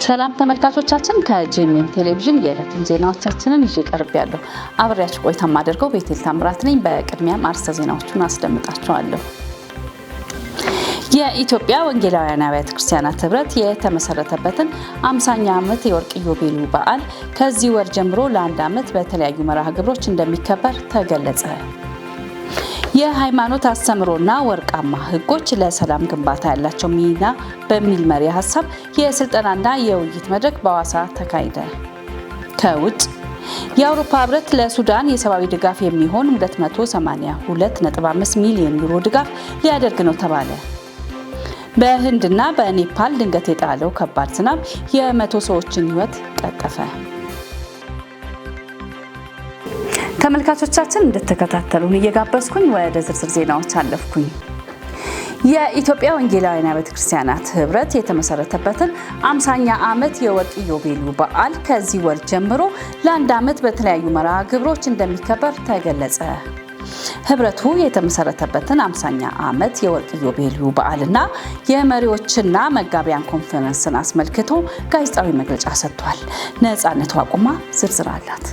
ሰላም ተመልካቾቻችን ከጂኤምኤም ቴሌቪዥን የዕለቱን ዜናዎቻችንን ይዤ ቀርቤያለሁ። አብሬያችሁ ቆይታ ማደርገው ቤቴል ታምራት ነኝ። በቅድሚያም አርዕስተ ዜናዎቹን አስደምጣችኋለሁ። የኢትዮጵያ ወንጌላውያን አብያተ ክርስቲያናት ህብረት የተመሰረተበትን 50ኛ ዓመት የወርቅ ኢዮቤልዩ በዓል ከዚህ ወር ጀምሮ ለአንድ ዓመት በተለያዩ መርሃ ግብሮች እንደሚከበር ተገለጸ። የሃይማኖት አስተምሮና ወርቃማ ህጎች ለሰላም ግንባታ ያላቸው ሚና በሚል መሪ ሀሳብ የስልጠናና የውይይት መድረክ በሐዋሳ ተካሄደ። ከውጭ የአውሮፓ ህብረት ለሱዳን የሰብአዊ ድጋፍ የሚሆን 282.5 ሚሊዮን ዩሮ ድጋፍ ሊያደርግ ነው ተባለ። በህንድና በኔፓል ድንገት የጣለው ከባድ ዝናብ የ100 ሰዎችን ህይወት ቀጠፈ። ተመልካቾቻችን እንድትከታተሉን እየጋበዝኩኝ ወደ ዝርዝር ዜናዎች አለፍኩኝ። የኢትዮጵያ ወንጌላውያን አብያተ ክርስቲያናት ህብረት የተመሰረተበትን 50ኛ ዓመት የወርቅ ኢዮቤልዩ በዓል ከዚህ ወር ጀምሮ ለአንድ ዓመት በተለያዩ መርሃ ግብሮች እንደሚከበር ተገለጸ። ህብረቱ የተመሰረተበትን 50ኛ ዓመት የወርቅ ኢዮቤልዩ በዓልና የመሪዎችና መጋቢያን ኮንፈረንስን አስመልክቶ ጋዜጣዊ መግለጫ ሰጥቷል። ነፃነት ዋቁማ ዝርዝር አላት።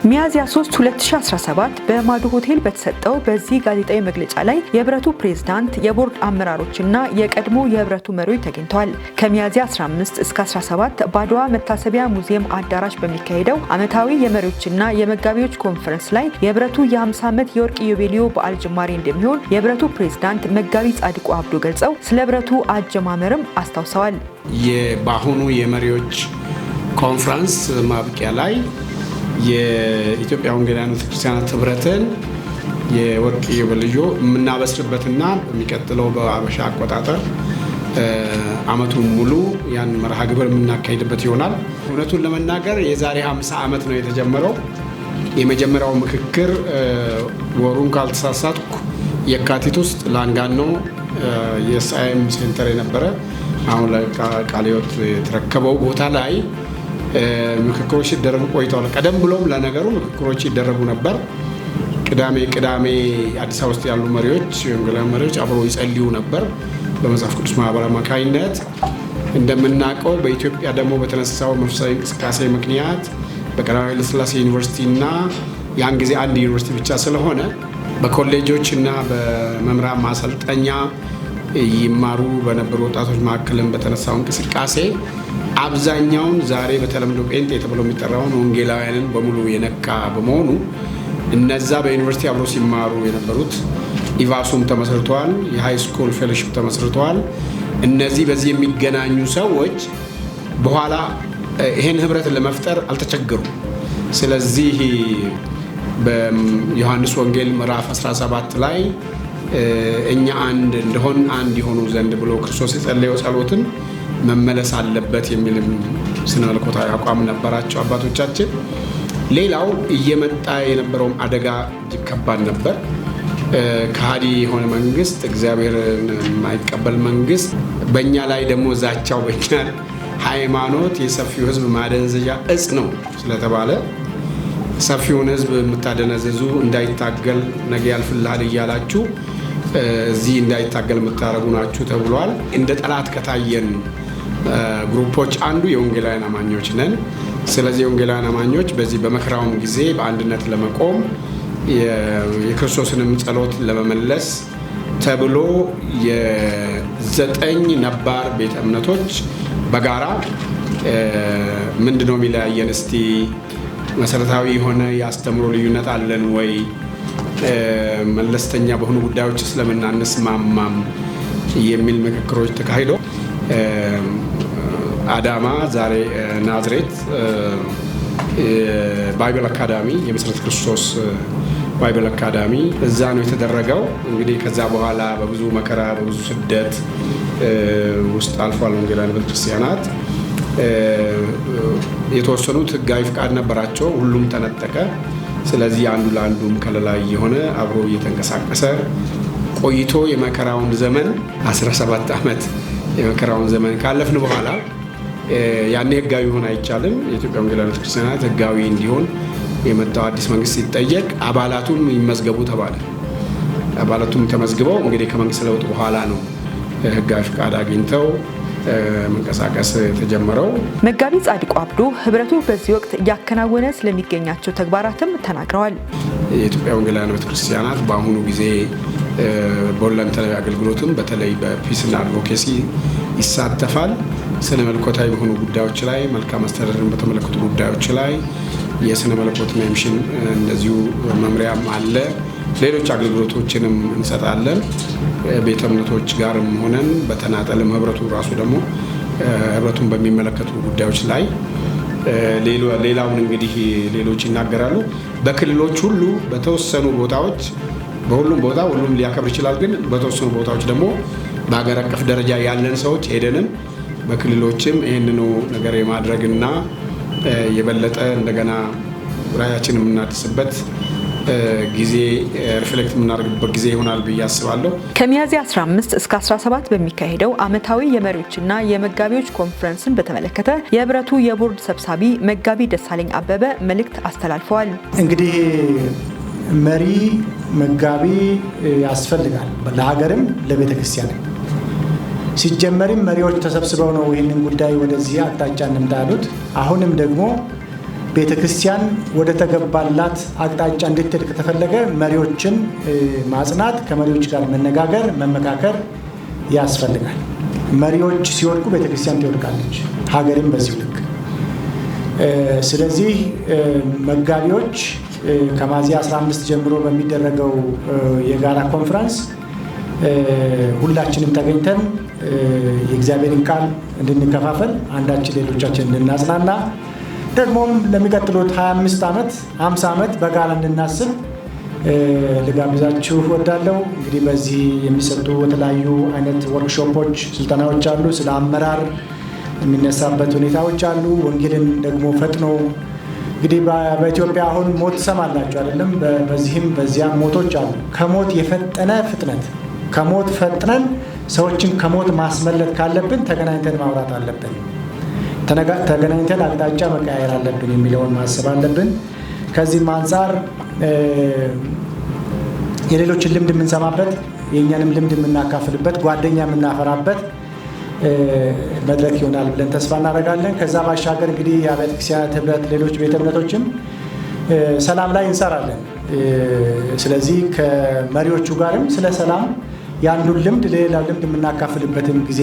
ሚያዝያ 3 2017 በማዶ ሆቴል በተሰጠው በዚህ ጋዜጣዊ መግለጫ ላይ የህብረቱ ፕሬዝዳንት፣ የቦርድ አመራሮችና የቀድሞ የህብረቱ መሪዎች ተገኝተዋል። ከሚያዝያ 15 እስከ 17 በአድዋ መታሰቢያ ሙዚየም አዳራሽ በሚካሄደው ዓመታዊ የመሪዎችና የመጋቢዎች ኮንፈረንስ ላይ የህብረቱ የ50 ዓመት የወርቅ ኢዮቤልዩ በዓል ጅማሬ እንደሚሆን የህብረቱ ፕሬዝዳንት መጋቢ ጻድቁ አብዶ ገልጸው ስለ ህብረቱ አጀማመርም አስታውሰዋል። በአሁኑ የመሪዎች ኮንፈረንስ ማብቂያ ላይ የኢትዮጵያ ወንጌላውያን ቤተክርስቲያናት ህብረትን የወርቅ ኢዮቤልዩ የምናበስርበትና በሚቀጥለው በአበሻ አቆጣጠር አመቱን ሙሉ ያን መርሃ ግብር የምናካሄድበት ይሆናል። እውነቱን ለመናገር የዛሬ 50 ዓመት ነው የተጀመረው። የመጀመሪያው ምክክር ወሩን ካልተሳሳትኩ የካቲት ውስጥ ላንጋኖ የኤስአይኤም ሴንተር የነበረ አሁን ቃለ ሕይወት የተረከበው ቦታ ላይ ምክክሮች ሲደረጉ ቆይተዋል። ቀደም ብሎም ለነገሩ ምክክሮች ይደረጉ ነበር። ቅዳሜ አዲስ አበባ ውስጥ ያሉ መሪዎች ወንጌላውያን መሪዎች አብረው ይጸልዩ ነበር በመጽሐፍ ቅዱስ ማህበር አማካኝነት። እንደምናውቀው በኢትዮጵያ ደግሞ በተነሳው መንፈሳዊ እንቅስቃሴ ምክንያት በቀዳማዊ ኃይለ ሥላሴ ዩኒቨርሲቲ እና ያን ጊዜ አንድ ዩኒቨርሲቲ ብቻ ስለሆነ በኮሌጆች እና በመምህራን ማሰልጠኛ ይማሩ በነበሩ ወጣቶች መካከልም በተነሳው እንቅስቃሴ አብዛኛውን ዛሬ በተለምዶ ጴንጤ ተብሎ የሚጠራውን ወንጌላውያንን በሙሉ የነካ በመሆኑ እነዛ በዩኒቨርሲቲ አብሮ ሲማሩ የነበሩት ኢቫሱም ተመስርተዋል፣ የሃይ ስኩል ፌሎሺፕ ተመስርተዋል። እነዚህ በዚህ የሚገናኙ ሰዎች በኋላ ይሄን ህብረት ለመፍጠር አልተቸገሩም። ስለዚህ በዮሐንስ ወንጌል ምዕራፍ 17 ላይ እኛ አንድ እንደሆን አንድ የሆኑ ዘንድ ብሎ ክርስቶስ የጸለየው ጸሎትን መመለስ አለበት የሚልም ስነ መለኮታዊ አቋም ነበራቸው አባቶቻችን። ሌላው እየመጣ የነበረውም አደጋ እጅግ ከባድ ነበር። ከሃዲ የሆነ መንግስት፣ እግዚአብሔርን የማይቀበል መንግስት፣ በእኛ ላይ ደግሞ ዛቻው በእኛ ሃይማኖት የሰፊው ህዝብ ማደንዘዣ እጽ ነው ስለተባለ ሰፊውን ህዝብ የምታደነዘዙ እንዳይታገል ነገ ያልፍልሃል እያላችሁ እዚህ እንዳይታገል የምታደርጉ ናችሁ ተብሏል። እንደ ጠላት ከታየን ግሩፖች አንዱ የወንጌላውያን አማኞች ነን። ስለዚህ የወንጌላውያን አማኞች በዚህ በመከራውም ጊዜ በአንድነት ለመቆም የክርስቶስንም ጸሎት ለመመለስ ተብሎ የ9 ነባር ቤተ እምነቶች በጋራ ምንድነው የሚለያየን? እስቲ መሰረታዊ የሆነ የአስተምሮ ልዩነት አለን ወይ? መለስተኛ በሆኑ ጉዳዮች ስለምን አንስማማም የሚል ምክክሮች ተካሂዶ አዳማ፣ ዛሬ ናዝሬት ባይብል አካዳሚ የመሰረተ ክርስቶስ ባይብል አካዳሚ እዛ ነው የተደረገው። እንግዲህ ከዛ በኋላ በብዙ መከራ በብዙ ስደት ውስጥ አልፏል ወንጌላውያን ቤተክርስቲያናት። የተወሰኑት ህጋዊ ፍቃድ ነበራቸው፣ ሁሉም ተነጠቀ። ስለዚህ አንዱ ለአንዱም ከለላ የሆነ አብሮ እየተንቀሳቀሰ ቆይቶ የመከራውን ዘመን 17 ዓመት የመከራውን ዘመን ካለፍን በኋላ ያኔ ህጋዊ ሆነ አይቻልም። የኢትዮጵያ ወንጌላውያን ቤተክርስቲያናት ህጋዊ እንዲሆን የመጣው አዲስ መንግስት ሲጠየቅ አባላቱም ይመዝገቡ ተባለ። አባላቱም ተመዝግበው እንግዲህ ከመንግስት ለውጥ በኋላ ነው ህጋዊ ፍቃድ አግኝተው መንቀሳቀስ ተጀመረው። መጋቢ ጻድቁ አብዶ ህብረቱ በዚህ ወቅት ያከናወነ ስለሚገኛቸው ተግባራትም ተናግረዋል። የኢትዮጵያ ወንጌላውያን ቤተክርስቲያናት በአሁኑ ጊዜ በሁለንተናዊ አገልግሎትም በተለይ በፒስና አድቮኬሲ ይሳተፋል። ስነ መለኮታዊ በሆኑ ጉዳዮች ላይ መልካም አስተዳደርን በተመለከቱ ጉዳዮች ላይ የስነ መለኮትና ሚሽን እንደዚሁ መምሪያም አለ። ሌሎች አገልግሎቶችንም እንሰጣለን። ቤተ እምነቶች ጋርም ሆነን በተናጠልም ህብረቱ ራሱ ደግሞ ህብረቱን በሚመለከቱ ጉዳዮች ላይ ሌላውን እንግዲህ ሌሎች ይናገራሉ። በክልሎች ሁሉ በተወሰኑ ቦታዎች በሁሉም ቦታ ሁሉም ሊያከብር ይችላል። ግን በተወሰኑ ቦታዎች ደግሞ በሀገር አቀፍ ደረጃ ያለን ሰዎች ሄደንም በክልሎችም ይህንኑ ነገር የማድረግና የበለጠ እንደገና ራዕያችንን የምናድስበት ጊዜ ሪፍሌክት የምናደርግበት ጊዜ ይሆናል ብዬ አስባለሁ። ከሚያዝያ 15 እስከ 17 በሚካሄደው ዓመታዊ የመሪዎችና የመጋቢዎች ኮንፈረንስን በተመለከተ የህብረቱ የቦርድ ሰብሳቢ መጋቢ ደሳለኝ አበበ መልእክት አስተላልፈዋል። እንግዲህ መሪ መጋቢ ያስፈልጋል ለሀገርም ለቤተ ክርስቲያን። ሲጀመርም መሪዎች ተሰብስበው ነው ይህንን ጉዳይ ወደዚህ አቅጣጫ እንምጣሉት። አሁንም ደግሞ ቤተ ክርስቲያን ወደ ተገባላት አቅጣጫ እንድትሄድ ከተፈለገ መሪዎችን ማጽናት፣ ከመሪዎች ጋር መነጋገር፣ መመካከር ያስፈልጋል። መሪዎች ሲወድቁ ቤተ ክርስቲያን ትወድቃለች፣ ሀገርም በዚሁ ልክ። ስለዚህ መጋቢዎች ከሚያዝያ 15 ጀምሮ በሚደረገው የጋራ ኮንፈረንስ ሁላችንም ተገኝተን የእግዚአብሔርን ቃል እንድንከፋፈል፣ አንዳችን ሌሎቻችን እንድናጽናና፣ ደግሞም ለሚቀጥሉት 25 ዓመት 50 ዓመት በጋራ እንድናስብ ልጋብዛችሁ እወዳለሁ። እንግዲህ በዚህ የሚሰጡ የተለያዩ አይነት ወርክሾፖች፣ ስልጠናዎች አሉ። ስለ አመራር የሚነሳበት ሁኔታዎች አሉ። ወንጌልን ደግሞ ፈጥኖ እንግዲህ በኢትዮጵያ አሁን ሞት ትሰማላችሁ አይደለም? በዚህም በዚያም ሞቶች አሉ። ከሞት የፈጠነ ፍጥነት፣ ከሞት ፈጥነን ሰዎችን ከሞት ማስመለጥ ካለብን ተገናኝተን ማውራት አለብን። ተገናኝተን አቅጣጫ መቀያየር አለብን የሚለውን ማሰብ አለብን። ከዚህም አንጻር የሌሎችን ልምድ የምንሰማበት፣ የእኛንም ልምድ የምናካፍልበት፣ ጓደኛ የምናፈራበት መድረክ ይሆናል ብለን ተስፋ እናደርጋለን። ከዛ ባሻገር እንግዲህ የአብያተ ክርስቲያናት ህብረት፣ ሌሎች ቤተ እምነቶችም ሰላም ላይ እንሰራለን። ስለዚህ ከመሪዎቹ ጋርም ስለ ሰላም የአንዱን ልምድ ለሌላ ልምድ የምናካፍልበትም ጊዜ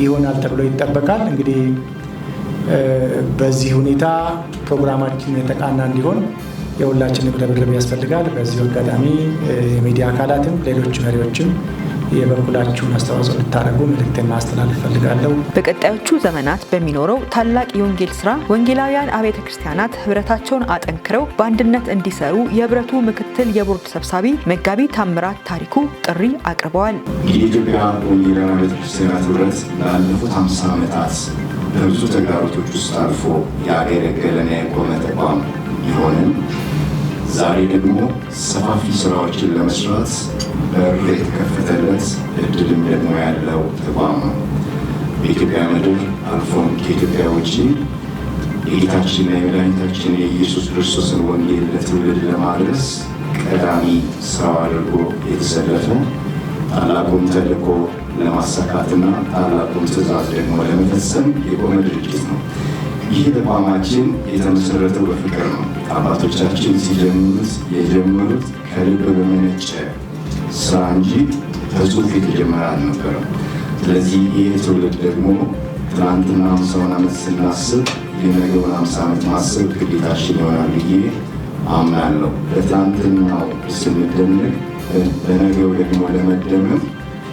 ይሆናል ተብሎ ይጠበቃል። እንግዲህ በዚህ ሁኔታ ፕሮግራማችን የተቃና እንዲሆን የሁላችንም ርብርብ ያስፈልጋል። በዚህ አጋጣሚ የሚዲያ አካላትም ሌሎች መሪዎችም የበኩላችሁን አስተዋጽኦ እንድታደርጉ መልእክቴን ማስተላለፍ ፈልጋለሁ። በቀጣዮቹ ዘመናት በሚኖረው ታላቅ የወንጌል ስራ ወንጌላውያን አብያተ ክርስቲያናት ህብረታቸውን አጠንክረው በአንድነት እንዲሰሩ የህብረቱ ምክትል የቦርድ ሰብሳቢ መጋቢ ታምራት ታሪኩ ጥሪ አቅርበዋል። የኢትዮጵያ ወንጌላውያን አብያተ ክርስቲያናት ህብረት ላለፉት 50 ዓመታት በብዙ ተግዳሮቶች ውስጥ አልፎ ያገለገለና የቆመ ተቋም ቢሆንም ዛሬ ደግሞ ሰፋፊ ስራዎችን ለመስራት በር የተከፈተለት እድልም ደግሞ ያለው ተቋም ነው። በኢትዮጵያ ምድር አልፎም ከኢትዮጵያ ውጭ የጌታችንና የመድኃኒታችን የኢየሱስ ክርስቶስን ወንጌል ለትውልድ ለማድረስ ቀዳሚ ስራው አድርጎ የተሰለፈ ታላቁን ተልእኮ ለማሳካትና ታላቁን ትእዛዝ ደግሞ ለመፈጸም የቆመ ድርጅት ነው። ይህ ተቋማችን የተመሰረተው በፍቅር ነው። አባቶቻችን የጀመሩት ከልብ በመነጨ ስራ እንጂ በጽሁፍ የተጀመረ አልነበረም። ስለዚህ ይህ ትውልድ ደግሞ ትናንትና 50 ዓመት ስናስብ የነገውን 50 ዓመት ማሰብ ግዴታችን ይሆናል ብዬ አምናለሁ። በትናንትናው ስንደነቅ በነገው ደግሞ ለመደመም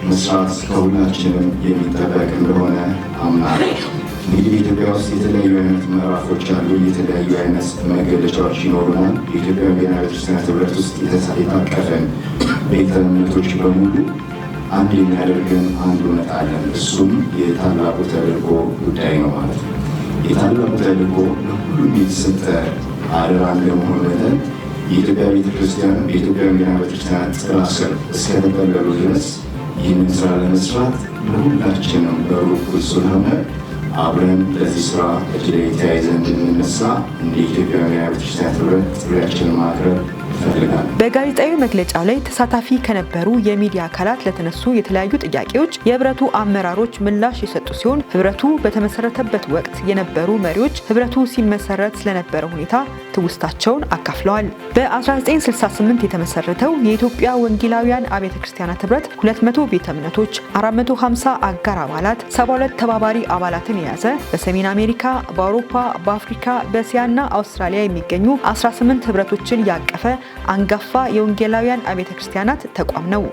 መስራት ከሁላችንም የሚጠበቅ እንደሆነ አምናለሁ። እንግዲህ በኢትዮጵያ ውስጥ የተለያዩ አይነት ምዕራፎች አሉ። የተለያዩ አይነት መገለጫዎች ይኖሩናል። የኢትዮጵያ ወንጌላውያን ቤተክርስቲያናት ህብረት ውስጥ የታቀፈን ቤተ እምነቶች በሙሉ አንድ የሚያደርገን አንድ እውነት አለን። እሱም የታላቁ ተልእኮ ጉዳይ ነው ማለት ነው። የታላቁ ተልእኮ ለሁሉም የተሰጠ አደራ እንደመሆኑ መጠን የኢትዮጵያ ቤተክርስቲያን በኢትዮጵያ ወንጌላውያን ቤተክርስቲያናት ጥላ ስር እስከተጠለሉ ድረስ ይህንን ስራ ለመስራት ለሁላችንም በሩቅ ስለሆነ አብረን ለዚህ ስራ እጅ ላይ ተያይዘን እንድንነሳ እንደ ኢትዮጵያ ወንጌላውያን ቤተክርስቲያናት ህብረት ጥሪያችንን ማቅረብ እፈልጋለሁ። በጋዜጣዊ መግለጫው ላይ ተሳታፊ ከነበሩ የሚዲያ አካላት ለተነሱ የተለያዩ ጥያቄዎች የህብረቱ አመራሮች ምላሽ የሰጡ ሲሆን ህብረቱ በተመሰረተበት ወቅት የነበሩ መሪዎች ህብረቱ ሲመሰረት ስለነበረ ሁኔታ ትውስታቸውን አካፍለዋል። በ1968 የተመሰረተው የኢትዮጵያ ወንጌላውያን አብያተ ክርስቲያናት ህብረት 200 ቤተ እምነቶች፣ 450 አጋር አባላት፣ 72 ተባባሪ አባላትን የያዘ በሰሜን አሜሪካ፣ በአውሮፓ፣ በአፍሪካ፣ በእስያና አውስትራሊያ የሚገኙ 18 ህብረቶችን ያቀፈ አንጋፋ የወንጌላውያን አብያተ ክርስቲያናት ተቋም ነው።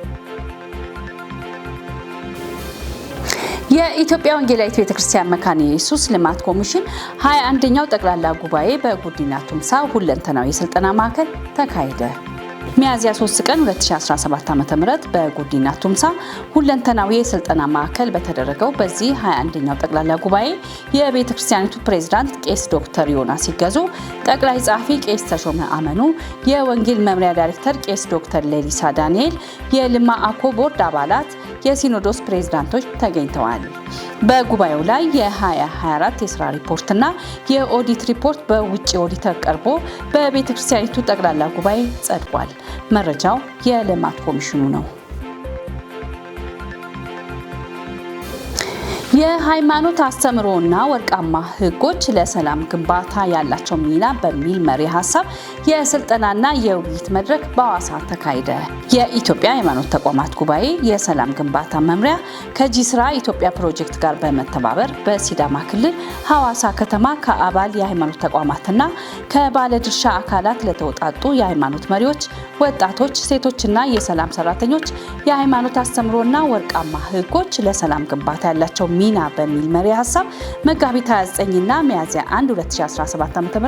የኢትዮጵያ ወንጌላዊት ቤተክርስቲያን መካነ ኢየሱስ ልማት ኮሚሽን 21ኛው ጠቅላላ ጉባኤ በጉዲና ቱምሳ ሁለንተናዊ የስልጠና ማዕከል ተካሄደ። ሚያዝያ 3 ቀን 2017 ዓ.ም በጉዲና ቱምሳ ሁለንተናዊ የስልጠና ማዕከል በተደረገው በዚህ 21ኛው ጠቅላላ ጉባኤ የቤተክርስቲያኒቱ ፕሬዝዳንት ቄስ ዶክተር ዮናስ ይገዙ፣ ጠቅላይ ጸሐፊ ቄስ ተሾመ አመኑ፣ የወንጌል መምሪያ ዳይሬክተር ቄስ ዶክተር ሌሊሳ ዳንኤል፣ የልማአኮ ቦርድ አባላት፣ የሲኖዶስ ፕሬዝዳንቶች ተገኝተዋል። በጉባኤው ላይ የ2024 የስራ ሪፖርትና የኦዲት ሪፖርት በውጭ ኦዲተር ቀርቦ በቤተክርስቲያኒቱ ጠቅላላ ጉባኤ ጸድቋል። መረጃው የልማት ኮሚሽኑ ነው። የሃይማኖት አስተምህሮና ወርቃማ ሕጎች ለሰላም ግንባታ ያላቸው ሚና በሚል መሪ ሀሳብ የስልጠናና የውይይት መድረክ በሐዋሳ ተካሄደ። የኢትዮጵያ ሃይማኖት ተቋማት ጉባኤ የሰላም ግንባታ መምሪያ ከጂስራ ኢትዮጵያ ፕሮጀክት ጋር በመተባበር በሲዳማ ክልል ሐዋሳ ከተማ ከአባል የሃይማኖት ተቋማትና ከባለድርሻ አካላት ለተውጣጡ የሃይማኖት መሪዎች፣ ወጣቶች፣ ሴቶችና የሰላም ሰራተኞች የሃይማኖት አስተምህሮና ወርቃማ ሕጎች ለሰላም ግንባታ ያላቸው ሚና በሚል መሪ ሀሳብ መጋቢት 29ና ሚያዝያ 1 2017 ዓ.ም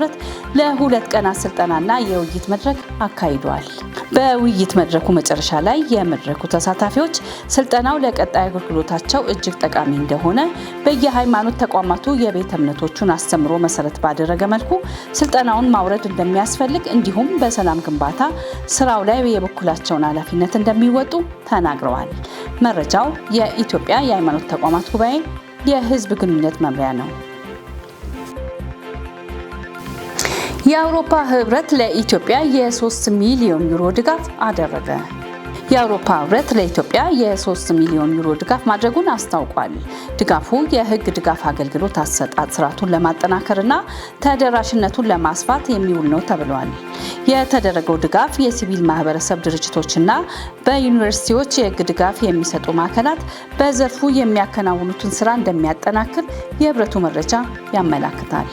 ለሁለት ቀናት ስልጠናና የውይይት መድረክ አካሂደዋል። በውይይት መድረኩ መጨረሻ ላይ የመድረኩ ተሳታፊዎች ስልጠናው ለቀጣይ አገልግሎታቸው እጅግ ጠቃሚ እንደሆነ፣ በየሃይማኖት ተቋማቱ የቤተ እምነቶቹን አስተምህሮ መሰረት ባደረገ መልኩ ስልጠናውን ማውረድ እንደሚያስፈልግ እንዲሁም በሰላም ግንባታ ስራው ላይ የበኩላቸውን ኃላፊነት እንደሚወጡ ተናግረዋል። መረጃው የኢትዮጵያ የሃይማኖት ተቋማት ጉባኤ የህዝብ ግንኙነት መምሪያ ነው። የአውሮፓ ህብረት ለኢትዮጵያ የ3 ሚሊዮን ዩሮ ድጋፍ አደረገ። የአውሮፓ ህብረት ለኢትዮጵያ የ3 ሚሊዮን ዩሮ ድጋፍ ማድረጉን አስታውቋል። ድጋፉ የህግ ድጋፍ አገልግሎት አሰጣጥ ስርዓቱን ለማጠናከርና ተደራሽነቱን ለማስፋት የሚውል ነው ተብሏል። የተደረገው ድጋፍ የሲቪል ማህበረሰብ ድርጅቶችና በዩኒቨርሲቲዎች የህግ ድጋፍ የሚሰጡ ማዕከላት በዘርፉ የሚያከናውኑትን ስራ እንደሚያጠናክር የህብረቱ መረጃ ያመላክታል።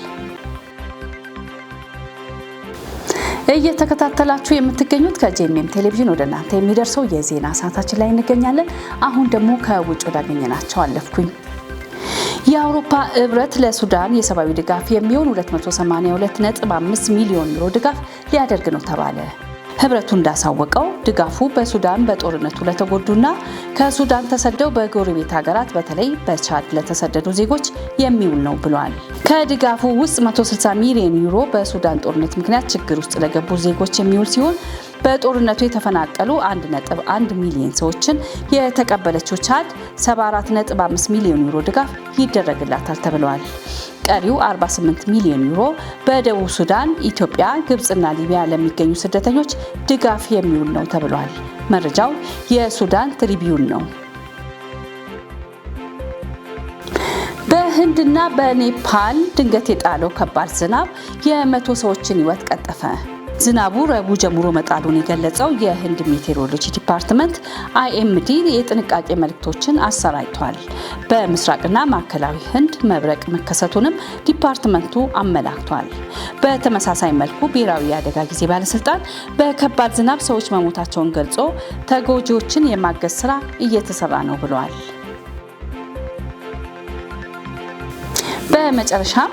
እየተከታተላችሁ የምትገኙት ከጄኤምኤም ቴሌቪዥን ወደ እናንተ የሚደርሰው የዜና ሰዓታችን ላይ እንገኛለን። አሁን ደግሞ ከውጭ ወዳገኘናቸው አለፍኩኝ። የአውሮፓ ህብረት ለሱዳን የሰብአዊ ድጋፍ የሚሆን 282.5 ሚሊዮን ዩሮ ድጋፍ ሊያደርግ ነው ተባለ። ህብረቱ እንዳሳወቀው ድጋፉ በሱዳን በጦርነቱ ለተጎዱና ከሱዳን ተሰደው በጎረቤት ሀገራት በተለይ በቻድ ለተሰደዱ ዜጎች የሚውል ነው ብሏል። ከድጋፉ ውስጥ 160 ሚሊዮን ዩሮ በሱዳን ጦርነት ምክንያት ችግር ውስጥ ለገቡ ዜጎች የሚውል ሲሆን በጦርነቱ የተፈናቀሉ 1.1 ሚሊዮን ሰዎችን የተቀበለችው ቻድ 74.5 ሚሊዮን ዩሮ ድጋፍ ይደረግላታል ተብሏል። ቀሪው 48 ሚሊዮን ዩሮ በደቡብ ሱዳን፣ ኢትዮጵያ፣ ግብጽና ሊቢያ ለሚገኙ ስደተኞች ድጋፍ የሚውል ነው ተብሏል። መረጃው የሱዳን ትሪቢዩን ነው። በህንድና በኔፓል ድንገት የጣለው ከባድ ዝናብ የ100 ሰዎችን ህይወት ቀጠፈ። ዝናቡ ረቡዕ ጀምሮ መጣሉን የገለጸው የህንድ ሜቴሮሎጂ ዲፓርትመንት IMD የጥንቃቄ መልእክቶችን አሰራጭቷል። በምስራቅና ማዕከላዊ ህንድ መብረቅ መከሰቱንም ዲፓርትመንቱ አመላክቷል። በተመሳሳይ መልኩ ብሔራዊ የአደጋ ጊዜ ባለስልጣን በከባድ ዝናብ ሰዎች መሞታቸውን ገልጾ ተጎጂዎችን የማገዝ ስራ እየተሰራ ነው ብለዋል። በመጨረሻም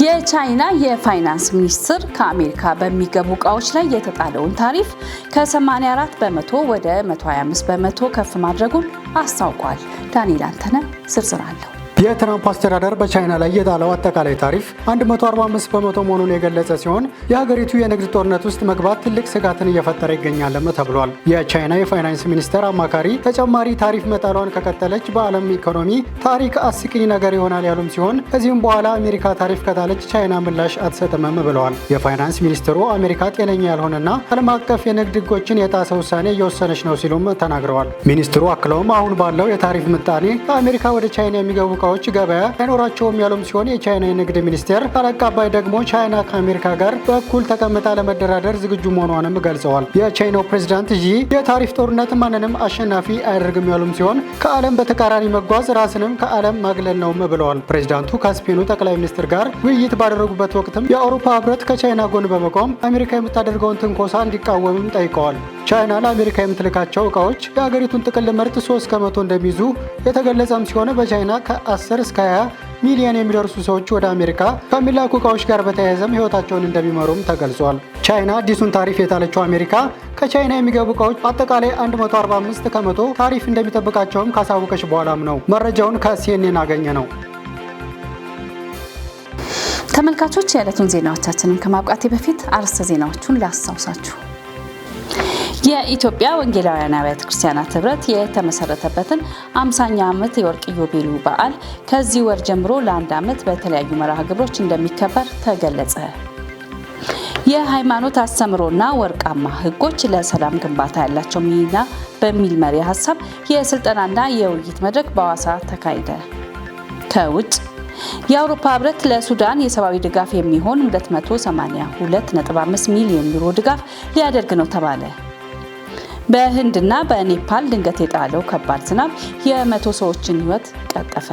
የቻይና የፋይናንስ ሚኒስትር ከአሜሪካ በሚገቡ እቃዎች ላይ የተጣለውን ታሪፍ ከ84 በመቶ ወደ 125 በመቶ ከፍ ማድረጉን አስታውቋል። ዳንኤል አንተነህ ዝርዝር አለው። የትራምፕ አስተዳደር በቻይና ላይ የጣለው አጠቃላይ ታሪፍ 145 በመቶ መሆኑን የገለጸ ሲሆን የሀገሪቱ የንግድ ጦርነት ውስጥ መግባት ትልቅ ስጋትን እየፈጠረ ይገኛልም ተብሏል። የቻይና የፋይናንስ ሚኒስቴር አማካሪ ተጨማሪ ታሪፍ መጣሏን ከቀጠለች በዓለም ኢኮኖሚ ታሪክ አስቂኝ ነገር ይሆናል ያሉም ሲሆን ከዚህም በኋላ አሜሪካ ታሪፍ ከጣለች ቻይና ምላሽ አትሰጥምም ብለዋል። የፋይናንስ ሚኒስትሩ አሜሪካ ጤነኛ ያልሆነና ዓለም አቀፍ የንግድ ሕጎችን የጣሰ ውሳኔ እየወሰነች ነው ሲሉም ተናግረዋል። ሚኒስትሩ አክለውም አሁን ባለው የታሪፍ ምጣኔ ከአሜሪካ ወደ ቻይና የሚገቡ እቃዎች ገበያ አይኖራቸውም ያሉም ሲሆን የቻይና የንግድ ሚኒስቴር ቃል አቀባይ ደግሞ ቻይና ከአሜሪካ ጋር በኩል ተቀምጣ ለመደራደር ዝግጁ መሆኗንም ገልጸዋል። የቻይናው ፕሬዝዳንት ዢ የታሪፍ ጦርነት ማንንም አሸናፊ አያደርግም ያሉም ሲሆን ከዓለም በተቃራኒ መጓዝ ራስንም ከዓለም ማግለል ነውም ብለዋል። ፕሬዝዳንቱ ከስፔኑ ጠቅላይ ሚኒስትር ጋር ውይይት ባደረጉበት ወቅትም የአውሮፓ ህብረት ከቻይና ጎን በመቆም አሜሪካ የምታደርገውን ትንኮሳ እንዲቃወምም ጠይቀዋል። ቻይና ለአሜሪካ የምትልካቸው እቃዎች የሀገሪቱን ጥቅል ምርት 3 ከመቶ እንደሚይዙ የተገለጸም ሲሆን በቻይና ከ10 እስከ 20 ሚሊዮን የሚደርሱ ሰዎች ወደ አሜሪካ ከሚላኩ እቃዎች ጋር በተያያዘም ህይወታቸውን እንደሚመሩም ተገልጿል። ቻይና አዲሱን ታሪፍ የጣለችው አሜሪካ ከቻይና የሚገቡ እቃዎች አጠቃላይ 145 ከመቶ ታሪፍ እንደሚጠብቃቸውም ካሳወቀች በኋላም ነው። መረጃውን ከሲኤንኤን አገኘ ነው። ተመልካቾች የዕለቱን ዜናዎቻችንን ከማብቃቴ በፊት አርዕስተ ዜናዎቹን ላስታውሳችሁ። የኢትዮጵያ ወንጌላውያን አብያተ ክርስቲያናት ህብረት የተመሰረተበትን 50ኛ ዓመት የወርቅ ኢዮቤልዩ በዓል ከዚህ ወር ጀምሮ ለአንድ ዓመት በተለያዩ መርሃ ግብሮች እንደሚከበር ተገለጸ። የሃይማኖት አስተምህሮና ወርቃማ ህጎች ለሰላም ግንባታ ያላቸው ሚና በሚል መሪ ሀሳብ የስልጠናና የውይይት መድረክ በሐዋሳ ተካሄደ። ከውጭ የአውሮፓ ህብረት ለሱዳን የሰብአዊ ድጋፍ የሚሆን 282.5 ሚሊዮን ዩሮ ድጋፍ ሊያደርግ ነው ተባለ። በህንድና በኔፓል ድንገት የጣለው ከባድ ዝናብ የ100 ሰዎችን ህይወት ቀጠፈ።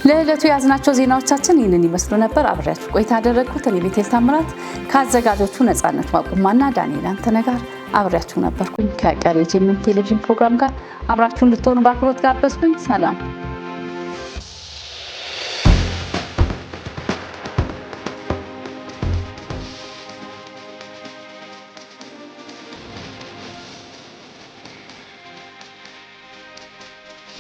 ለዕለቱ ያዝናቸው ዜናዎቻችን ይህንን ይመስሉ ነበር። አብሬያችሁ ቆይታ ያደረግኩት እኔ ቤቴል ታምራት ከአዘጋጆቹ ነጻነት ዋቁማና ዳንኤል አንተነጋር አብሬያችሁ ነበርኩኝ። ከቀሪ ጄኤምኤም ቴሌቪዥን ፕሮግራም ጋር አብራችሁን ልትሆኑ በአክብሮት ጋበዝኩኝ። ሰላም።